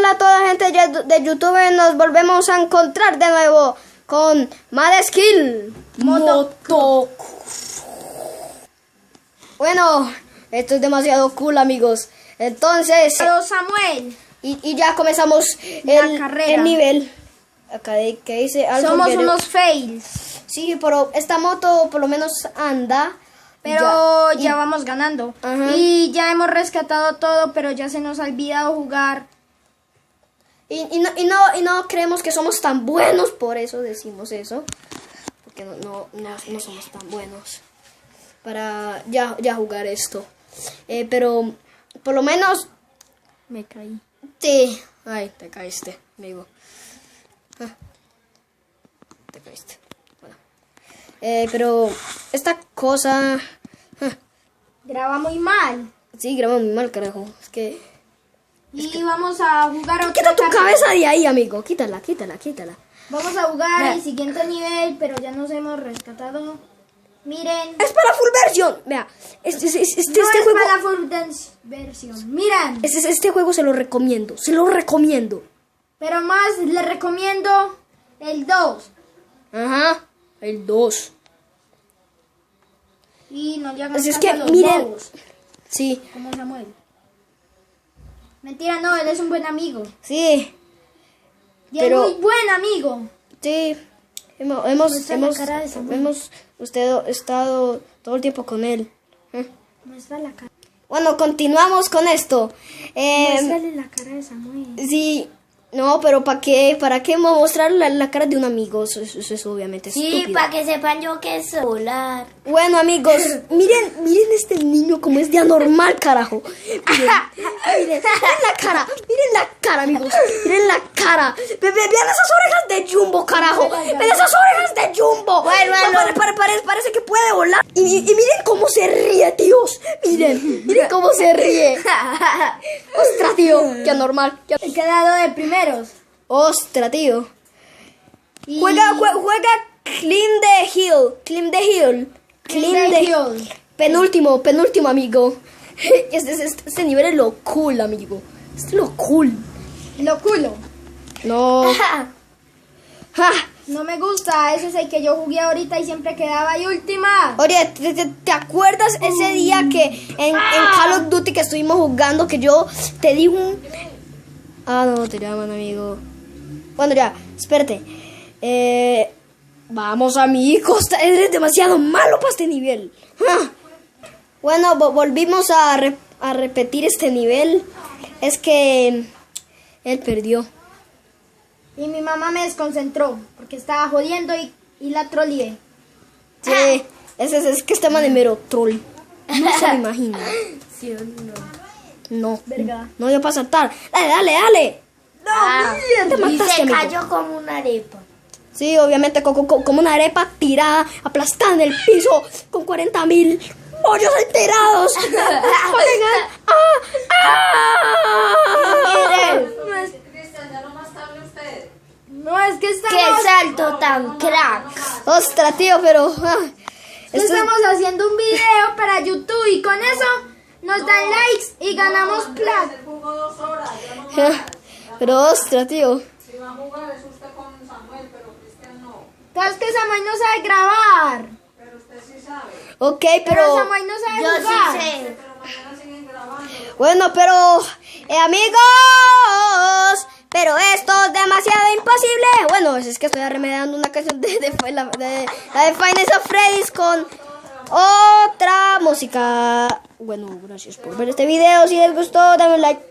Hola a toda gente de YouTube, nos volvemos a encontrar de nuevo con Mad Skill Moto. Bueno, esto es demasiado cool, amigos. Entonces, Samuel. Y ya comenzamos el nivel. Acá que dice algo. Somos unos fails. Sí, pero esta moto por lo menos anda. Pero ya vamos ganando. Ajá. Y ya hemos rescatado todo, pero ya se nos ha olvidado jugar. Y no creemos que somos tan buenos, por eso decimos eso. Porque no somos tan buenos para ya jugar esto. Pero por lo menos... Me caí. Sí. Ay, te caíste, amigo. Te caíste. Bueno. Pero esta cosa... Graba muy mal. Sí, graba muy mal, carajo. Es que... vamos a jugar otra Quita tu carta. cabeza de ahí, amigo. Quítala. Vamos a jugar el siguiente nivel, pero ya nos hemos rescatado. Miren. Es para full version. Vea, este juego... para full version. Miren. Este juego se lo recomiendo. Pero más le recomiendo el 2. Ajá, el 2. Y no llegan Así es casi que a los miren. bobos, Sí, como Samuel. Mentira, no, él es un buen amigo. sí, Y pero- es muy buen amigo. sí. Muestra la cara de Samuel. Hemos estado todo el tiempo con él. Muestra la cara. Bueno, continuamos con esto. Muéstrale la cara de Samuel. Sí, no, pero ¿para qué? ¿Para qué mostrar la cara de un amigo? Eso es obviamente estúpido. para que sepan yo que es solar. Bueno, amigos, miren este niño como es de anormal, carajo. Miren la cara, amigos. Miren la cara. Vean esas orejas de Jumbo, carajo. Vean esas orejas de Jumbo. Bueno. Parece que puede volar. Y miren cómo se ríe, tíos. Miren cómo se ríe. Ostras, tío, qué anormal. He quedado de primeros. Ostras, tío. Y- Juega Climb the Hill. Penúltimo, amigo. Este nivel es lo cool, amigo. Es lo cool. Lo culo. No. Ja. No me gusta, ese es el que yo jugué ahorita y siempre quedaba ahí última. Oye, ¿te acuerdas ese día que en Call of Duty que estuvimos jugando que yo te di un... Ah, no, te llaman, amigo. Bueno, ya, espérate. Vamos, amigos, eres demasiado malo para este nivel. Ja. Bueno, volvimos a repetir este nivel. Es que él perdió. Y mi mamá me desconcentró porque estaba jodiendo y la troleé. Sí, es que este man es mero troll. No se lo imagina. ¿Sí o no? No, Verga. no voy a saltar. Dale. Te Y mataste, se amigo. cayó como una arepa. Sí, obviamente como una arepa tirada, aplastada en el piso, con 40,000 pollos alterados. No, es que ¡Qué estamos, salto tan crack! Ostras, tío, pero... esto es- estamos haciendo un video para YouTube y con eso nos dan likes y ganamos plata. Pero ostras, tío. Si va a jugar es usted con Samuel, pero Cristian no. Es que Samuel no sabe grabar. Pero usted sí sabe. Ok, Pero pero... Samuel no sabe Yo jugar. sí sé. Pero mañana siguen grabando. Bueno, pero... amigos... Pero esto es demasiado imposible. Bueno, es que estoy remedando una canción de la de Finest of Freddy's con otra música. Bueno, gracias por ver este video. Si les gustó, dame un like.